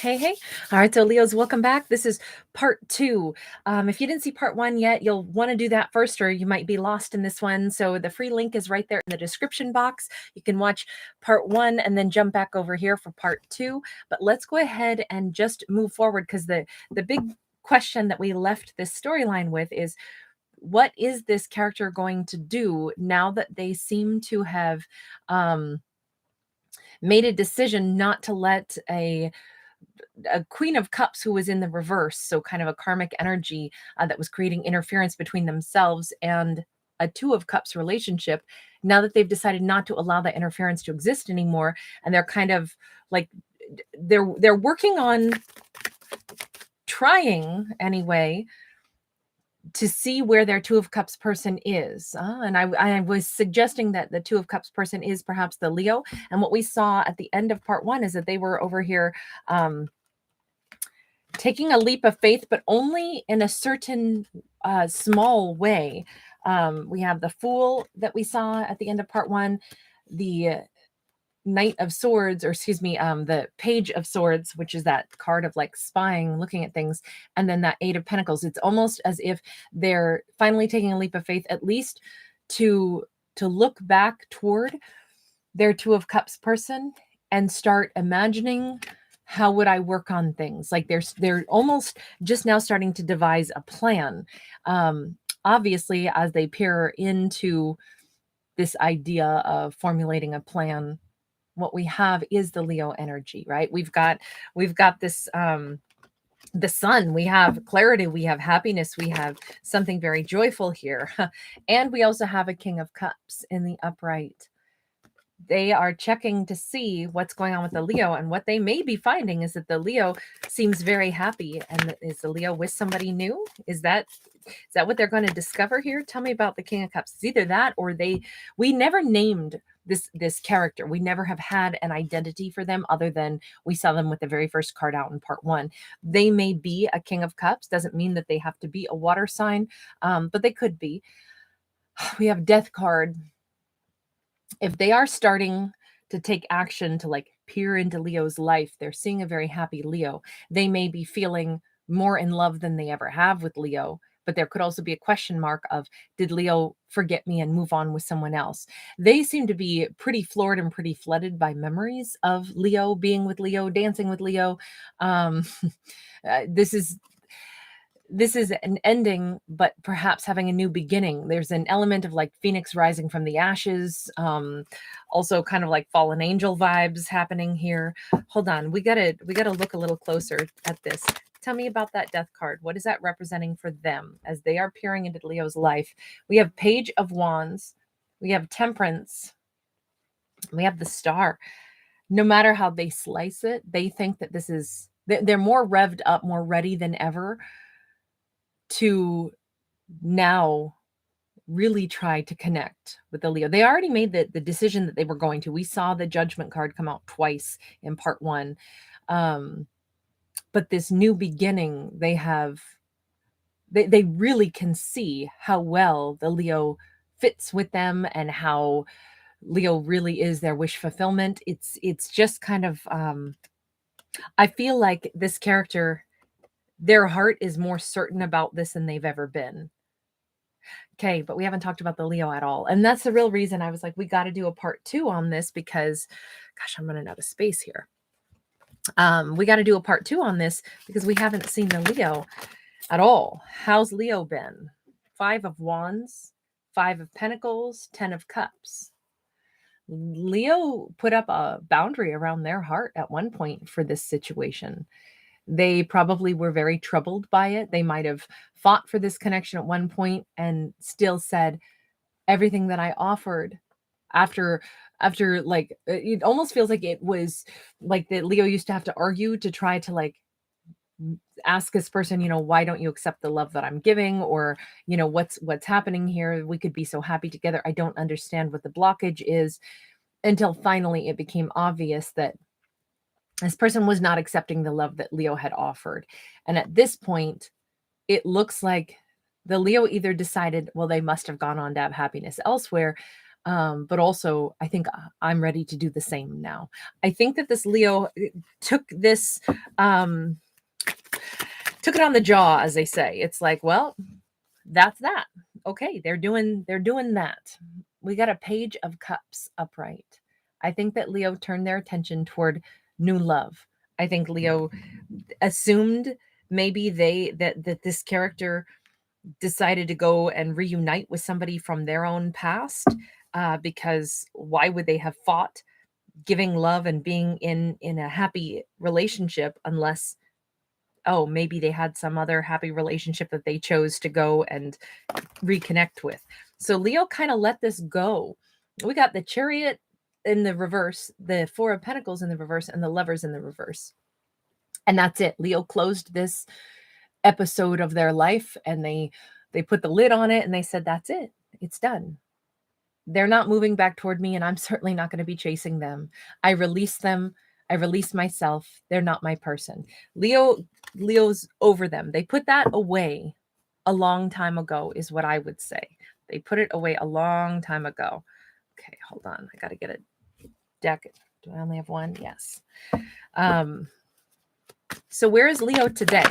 Hey, hey. All right, so Leos, welcome back. This is part two. If you didn't see part one yet, you'll want to do that first, or you might be lost in this one. So the free link is right there in the description box. You can watch part one and then jump back over here for part two. But let's go ahead and just move forward because the big question that we left this storyline with is what is this character going to do now that they seem to have made a decision not to let a Queen of Cups who was in the reverse, so kind of a karmic energy that was creating interference between themselves and a Two of Cups relationship. Now that they've decided not to allow that interference to exist anymore, and they're kind of like they're working on trying anyway to see where their Two of Cups person is. And I was suggesting that the Two of Cups person is perhaps the Leo. And what we saw at the end of part one is that they were over here taking a leap of faith, but only in a certain small way. We have the Fool that we saw at the end of part one, the Knight of Swords, or excuse me, the Page of Swords, which is that card of like spying, looking at things, and then that Eight of Pentacles. It's almost as if they're finally taking a leap of faith, at least to look back toward their Two of Cups person and start imagining how would I work on things. Like they're almost just now starting to devise a plan. Obviously, as they peer into this idea of formulating a plan, what we have is the Leo energy, right? We've got this the sun, we have clarity, we have happiness, we have something very joyful here. And we also have a King of Cups in the upright. They are checking to see what's going on with the Leo, and what they may be finding is that the Leo seems very happy. And is the Leo with somebody new? Is that what they're going to discover here? Tell me about the King of Cups. It's either that or we never named this character. We never have had an identity for them other than we saw them with the very first card out in part one. They may be a King of Cups, doesn't mean that they have to be a water sign, but they could be. We have Death card. If they are starting to take action to like peer into Leo's life, they're seeing a very happy Leo. They may be feeling more in love than they ever have with Leo, but there could also be a question mark of, did Leo forget me and move on with someone else? They seem to be pretty floored and pretty flooded by memories of Leo, being with Leo, dancing with Leo. This is an ending, but perhaps having a new beginning. There's an element of like Phoenix rising from the ashes. Also kind of like fallen angel vibes happening here. Hold on. We gotta look a little closer at this. Tell me about that Death card. What is that representing for them as they are peering into Leo's life? We have Page of Wands. We have Temperance. We have the Star. No matter how they slice it, they think that they're more revved up, more ready than ever to now really try to connect with the Leo. They already made the decision that they were going to. We saw the Judgment card come out twice in part one. But this new beginning, they really can see how well the Leo fits with them and how Leo really is their wish fulfillment. It's just kind of I feel like this character, their heart is more certain about this than they've ever been. Okay, but we haven't talked about the Leo at all. And that's the real reason I was like, we got to do a part two on this because, gosh, I'm running out of space here. We got to do a part two on this because we haven't seen the Leo at all. How's Leo been? 5 of Wands, 5 of Pentacles, 10 of Cups. Leo put up a boundary around their heart at one point for this situation. They probably were very troubled by it. They might have fought for this connection at one point and still said, everything that I offered after like, it almost feels like it was like that Leo used to have to argue to try to like ask this person, why don't you accept the love that I'm giving? Or, what's happening here? We could be so happy together. I don't understand what the blockage is, until finally it became obvious that this person was not accepting the love that Leo had offered. And at this point, it looks like the Leo either decided, well, they must have gone on to have happiness elsewhere, But also, I think I'm ready to do the same now. I think that this Leo took this, took it on the jaw, as they say. It's like, well, that's that. Okay, they're doing that. We got a Page of Cups upright. I think that Leo turned their attention toward new love. I think Leo assumed maybe that this character decided to go and reunite with somebody from their own past, because why would they have fought giving love and being in a happy relationship unless, oh, maybe they had some other happy relationship that they chose to go and reconnect with. So Leo kind of let this go. We got the Chariot in the reverse, the Four of Pentacles in the reverse, and the Lovers in the reverse. And that's it. Leo closed this episode of their life, and they put the lid on it, and they said, that's it. It's done. They're not moving back toward me, and I'm certainly not going to be chasing them. I release them. I release myself. They're not my person. Leo's over them. They put that away a long time ago, is what I would say. They put it away a long time ago. Okay, hold on. I got to get a deck. Do I only have one? Yes. So where is Leo today?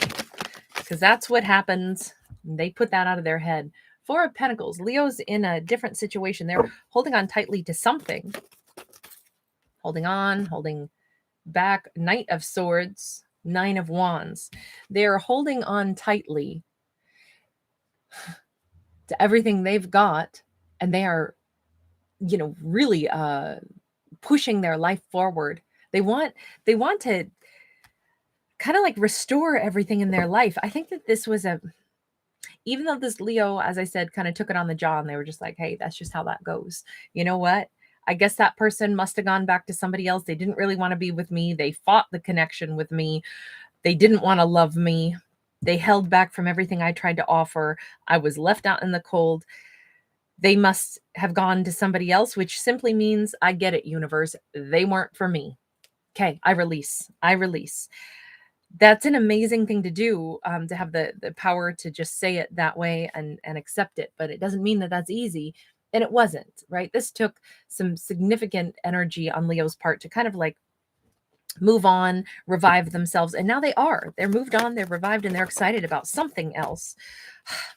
Because that's what happens. They put that out of their head. Four of Pentacles. Leo's in a different situation. They're holding on tightly to something. Holding on, holding back. Knight of Swords. Nine of Wands. They're holding on tightly to everything they've got. And they are, really pushing their life forward. They want to kind of like restore everything in their life. I think that this was even though this Leo, as I said, kind of took it on the jaw, and they were just like, hey, that's just how that goes. You know what? I guess that person must have gone back to somebody else. They didn't really want to be with me. They fought the connection with me. They didn't want to love me. They held back from everything I tried to offer. I was left out in the cold. They must have gone to somebody else, which simply means, I get it, universe. They weren't for me. Okay, I release. That's an amazing thing to do, to have the power to just say it that way and accept it. But it doesn't mean that that's easy. And it wasn't, right? This took some significant energy on Leo's part to kind of like move on, revive themselves. And now they're moved on, they're revived, and they're excited about something else.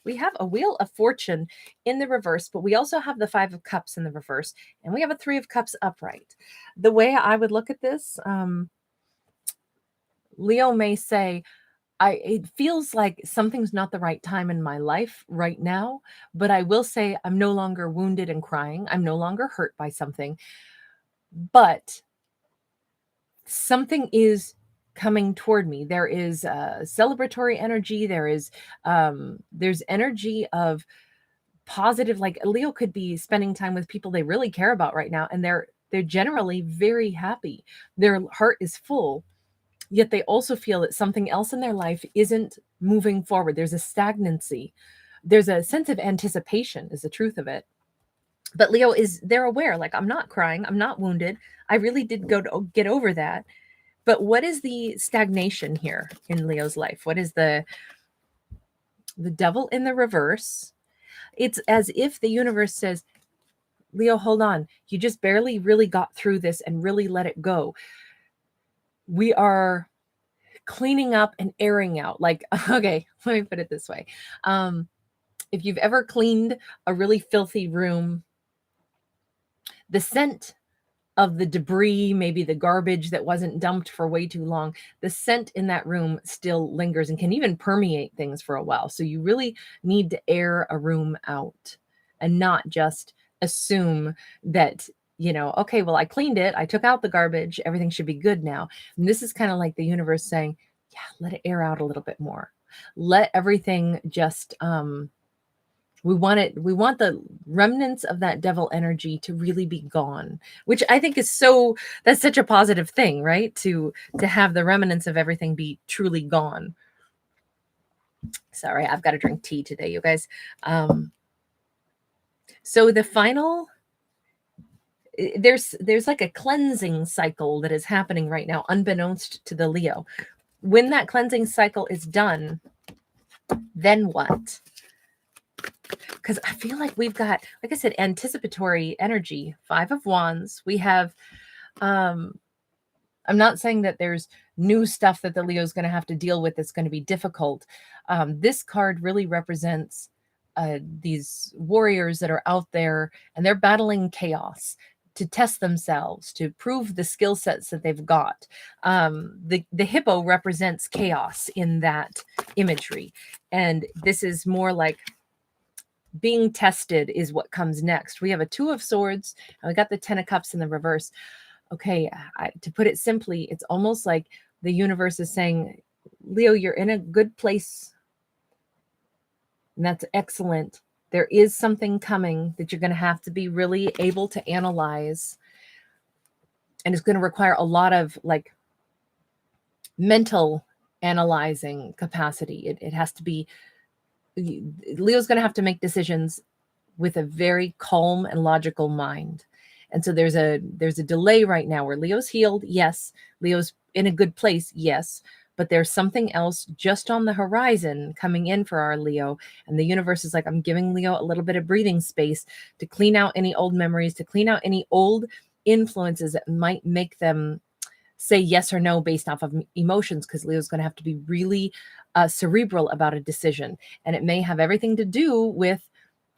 We have a Wheel of Fortune in the reverse, but we also have the Five of Cups in the reverse, and we have a Three of Cups upright. The way I would look at this, Leo may say, it feels like something's not the right time in my life right now, but I will say I'm no longer wounded and crying. I'm no longer hurt by something, but something is coming toward me. There is celebratory energy. There's energy of positive, like Leo could be spending time with people they really care about right now, and they're generally very happy. Their heart is full. Yet they also feel that something else in their life isn't moving forward. There's a stagnancy. There's a sense of anticipation, is the truth of it. But Leo they're aware, like, I'm not crying. I'm not wounded. I really did get over that. But what is the stagnation here in Leo's life? What is the Devil in the reverse? It's as if the universe says, Leo, hold on. You just barely really got through this and really let it go. We are cleaning up and airing out. Like, okay, let me put it this way. If you've ever cleaned a really filthy room, the scent of the debris, maybe the garbage that wasn't dumped for way too long, the scent in that room still lingers and can even permeate things for a while. So you really need to air a room out and not just assume that, okay, well, I cleaned it. I took out the garbage. Everything should be good now. And this is kind of like the universe saying, yeah, let it air out a little bit more. Let everything just, we want the remnants of that devil energy to really be gone, which I think is that's such a positive thing, right? To have the remnants of everything be truly gone. Sorry, I've got to drink tea today, you guys. So the final, there's like a cleansing cycle that is happening right now, unbeknownst to the Leo. When that cleansing cycle is done, then what? because I feel like we've got, like I said, anticipatory energy. 5 of Wands. We have, I'm not saying that there's new stuff that the Leo's going to have to deal with that's going to be difficult. This card really represents these warriors that are out there and they're battling chaos to test themselves, to prove the skill sets that they've got. The hippo represents chaos in that imagery. And this is more like being tested is what comes next. We have a 2 of Swords and we got the 10 of Cups in the reverse. Okay, to put it simply, it's almost like the universe is saying, Leo, you're in a good place. And that's excellent. There is something coming that you're going to have to be really able to analyze. And it's going to require a lot of like mental analyzing capacity. It has to be, Leo's going to have to make decisions with a very calm and logical mind. And so there's a delay right now where Leo's healed. Yes. Leo's in a good place. Yes. But there's something else just on the horizon coming in for our Leo. And the universe is like, I'm giving Leo a little bit of breathing space to clean out any old memories, to clean out any old influences that might make them say yes or no based off of emotions, because Leo's going to have to be really cerebral about a decision. And it may have everything to do with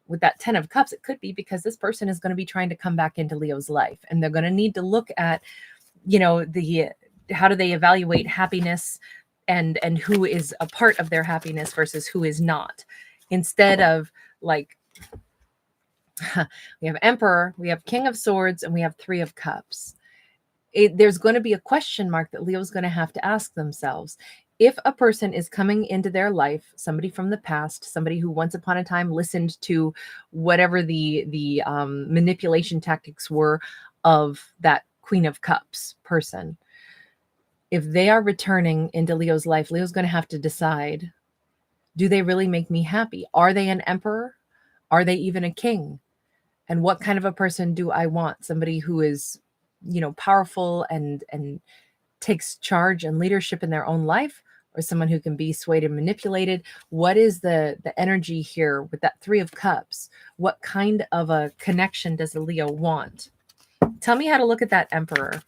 that 10 of Cups. It could be because this person is going to be trying to come back into Leo's life, and they're going to need to look at, how do they evaluate happiness and who is a part of their happiness versus who is not, instead of like, we have Emperor, we have King of Swords, and we have 3 of Cups. There's going to be a question mark that Leo's going to have to ask themselves. If a person is coming into their life, somebody from the past, somebody who once upon a time listened to whatever the manipulation tactics were of that Queen of Cups person, if they are returning into Leo's life, Leo's going to have to decide, do they really make me happy? Are they an emperor? Are they even a king? And what kind of a person do I want? Somebody who is, powerful and takes charge and leadership in their own life, or someone who can be swayed and manipulated? What is the energy here with that 3 of Cups? What kind of a connection does the Leo want? Tell me how to look at that Emperor.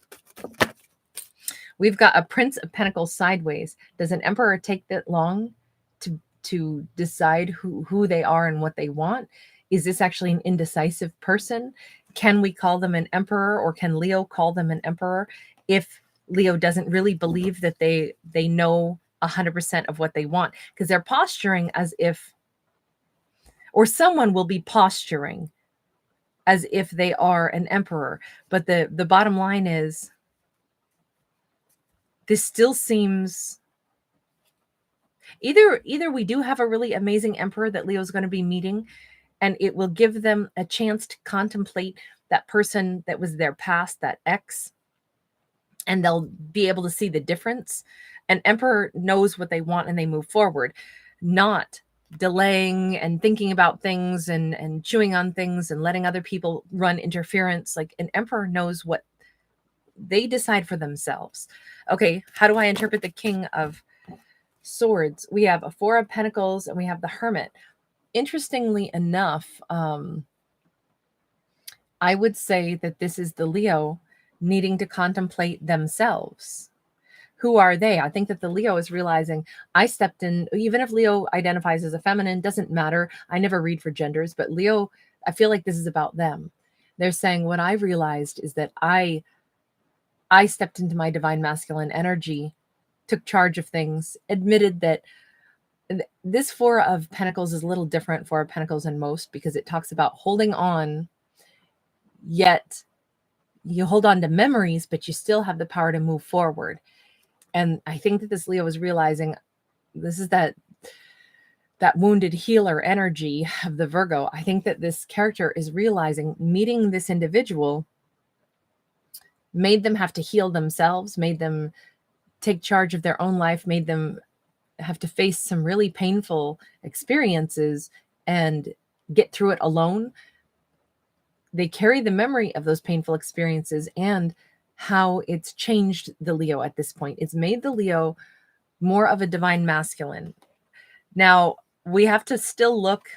We've got a Prince of Pentacles sideways. Does an Emperor take that long to decide who they are and what they want? Is this actually an indecisive person? Can we call them an emperor, or can Leo call them an emperor if Leo doesn't really believe that they know 100% of what they want? Because they're posturing as if, or someone will be posturing as if they are an emperor. But the bottom line is, this still seems, either we do have a really amazing emperor that Leo's going to be meeting, and it will give them a chance to contemplate that person that was their past, that ex, and they'll be able to see the difference. An emperor knows what they want and they move forward, not delaying and thinking about things and chewing on things and letting other people run interference. Like, an emperor knows what they decide for themselves. Okay, how do I interpret the King of Swords? We have a 4 of Pentacles and we have the Hermit. Interestingly enough, I would say that this is the Leo needing to contemplate themselves. Who are they? I think that the Leo is realizing, I stepped in, even if Leo identifies as a feminine, doesn't matter. I never read for genders, but Leo, I feel like this is about them. They're saying, what I realized is that I stepped into my divine masculine energy, took charge of things, admitted that this 4 of Pentacles is a little different 4 of Pentacles than most, because it talks about holding on, yet you hold on to memories, but you still have the power to move forward. And I think that this Leo is realizing, this is that wounded healer energy of the Virgo. I think that this character is realizing meeting this individual made them have to heal themselves, made them take charge of their own life, made them have to face some really painful experiences and get through it alone. They carry the memory of those painful experiences and how it's changed the Leo at this point. It's made the Leo more of a divine masculine. Now, we have to still look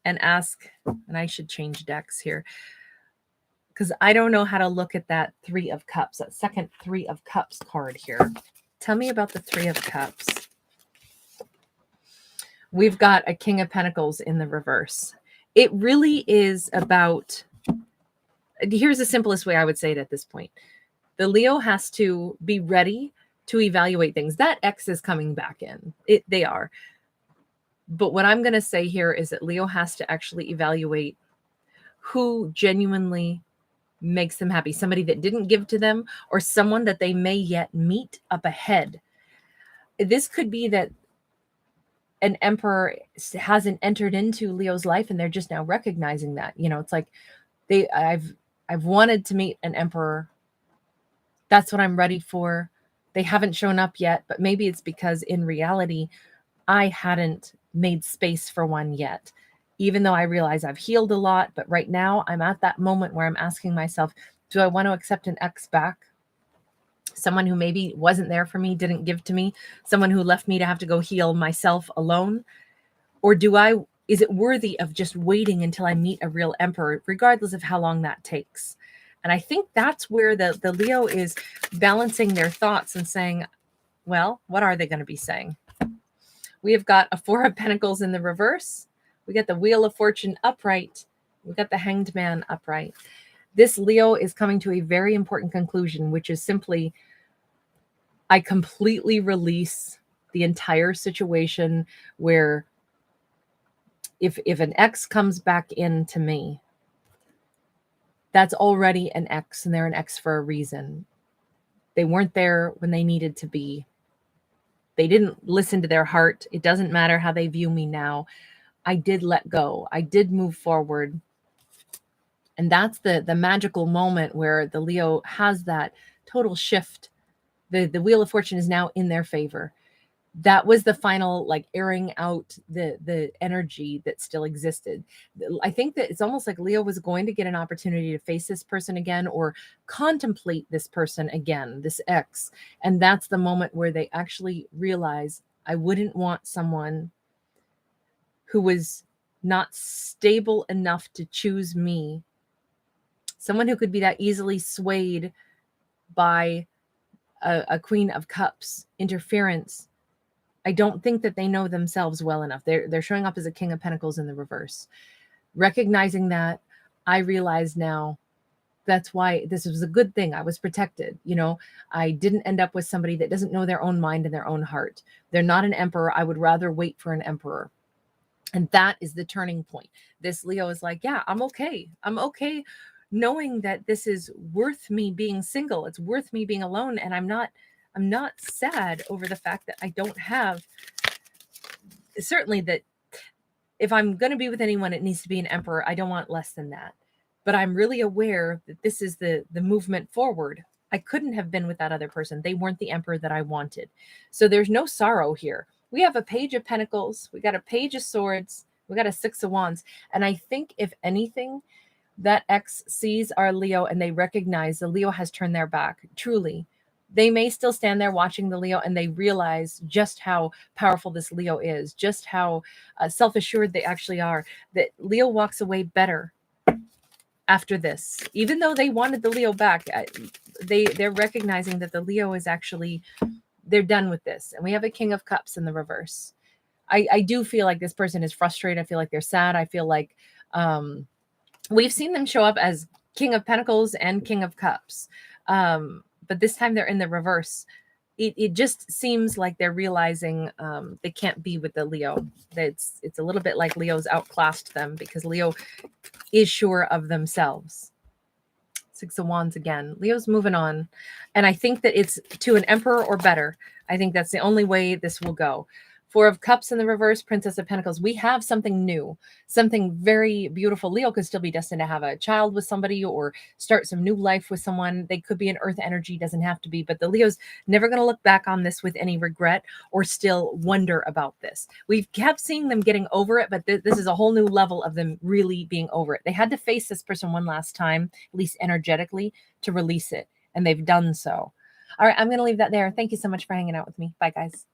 and ask, and I should change decks here because I don't know how to look at that Three of Cups, that second Three of Cups card here. Tell me about the Three of Cups. We've got a King of Pentacles in the reverse. It really is about, here's the simplest way I would say it at this point. The Leo has to be ready to evaluate things. That X is coming back in. They are. But what I'm going to say here is that Leo has to actually evaluate who genuinely makes them happy. Somebody that didn't give to them, or someone that they may yet meet up ahead. This could be that an emperor hasn't entered into Leo's life and they're just now recognizing that. You know, it's like I've wanted to meet an emperor. That's what I'm ready for. They haven't shown up yet, but maybe it's because in reality, I hadn't made space for one yet. Even though I realize I've healed a lot, but right now I'm at that moment where I'm asking myself, do I want to accept an ex back? Someone who maybe wasn't there for me, didn't give to me, someone who left me to have to go heal myself alone? Or is it worthy of just waiting until I meet a real emperor, regardless of how long that takes? And I think that's where the Leo is balancing their thoughts and saying, well, what are they going to be saying? We have got a Four of Pentacles in the reverse. We got the Wheel of Fortune upright. We got the Hanged Man upright. This Leo is coming to a very important conclusion, which is simply, I completely release the entire situation where if an ex comes back into me, that's already an ex, and they're an ex for a reason. They weren't there when they needed to be. They didn't listen to their heart. It doesn't matter how they view me now. I did let go. I did move forward. And that's the magical moment where the Leo has that total shift. The Wheel of Fortune is now in their favor. That was the final, like, airing out the energy that still existed. I think that it's almost like Leo was going to get an opportunity to face this person again, or contemplate this person again, this ex. And that's the moment where they actually realize, I wouldn't want someone who was not stable enough to choose me. Someone who could be that easily swayed by a Queen of Cups interference. I don't think that they know themselves well enough. They're showing up as a King of Pentacles in the reverse. Recognizing that, I realize now that's why this was a good thing. I was protected. You know, I didn't end up with somebody that doesn't know their own mind and their own heart. They're not an emperor. I would rather wait for an emperor. And that is the turning point. This Leo is like, yeah, I'm okay. I'm okay knowing that this is worth me being single. It's worth me being alone. And I'm not sad over the fact that I don't have, certainly that if I'm going to be with anyone, it needs to be an emperor. I don't want less than that. But I'm really aware that this is the movement forward. I couldn't have been with that other person. They weren't the emperor that I wanted. So there's no sorrow here. We have a Page of Pentacles. We got a Page of Swords. We got a Six of Wands. And I think, if anything, that ex sees our Leo and they recognize the Leo has turned their back. Truly, they may still stand there watching the Leo, and they realize just how powerful this Leo is, just how self-assured they actually are, that Leo walks away better after this. Even though they wanted the Leo back, they're recognizing that the Leo is actually, they're done with this. And we have a King of Cups in the reverse. I do feel like this person is frustrated. I feel like they're sad. I feel like we've seen them show up as King of Pentacles and King of Cups. But this time they're in the reverse. It just seems like they're realizing they can't be with the Leo. It's a little bit like Leo's outclassed them, because Leo is sure of themselves. Six of Wands again. Leo's moving on. And I think that it's to an emperor or better. I think that's the only way this will go. Four of Cups in the reverse, Princess of Pentacles. We have something new, something very beautiful. Leo could still be destined to have a child with somebody or start some new life with someone. They could be an earth energy, doesn't have to be. But the Leo's never going to look back on this with any regret or still wonder about this. We've kept seeing them getting over it, but this is a whole new level of them really being over it. They had to face this person one last time, at least energetically, to release it. And they've done so. All right, I'm going to leave that there. Thank you so much for hanging out with me. Bye, guys.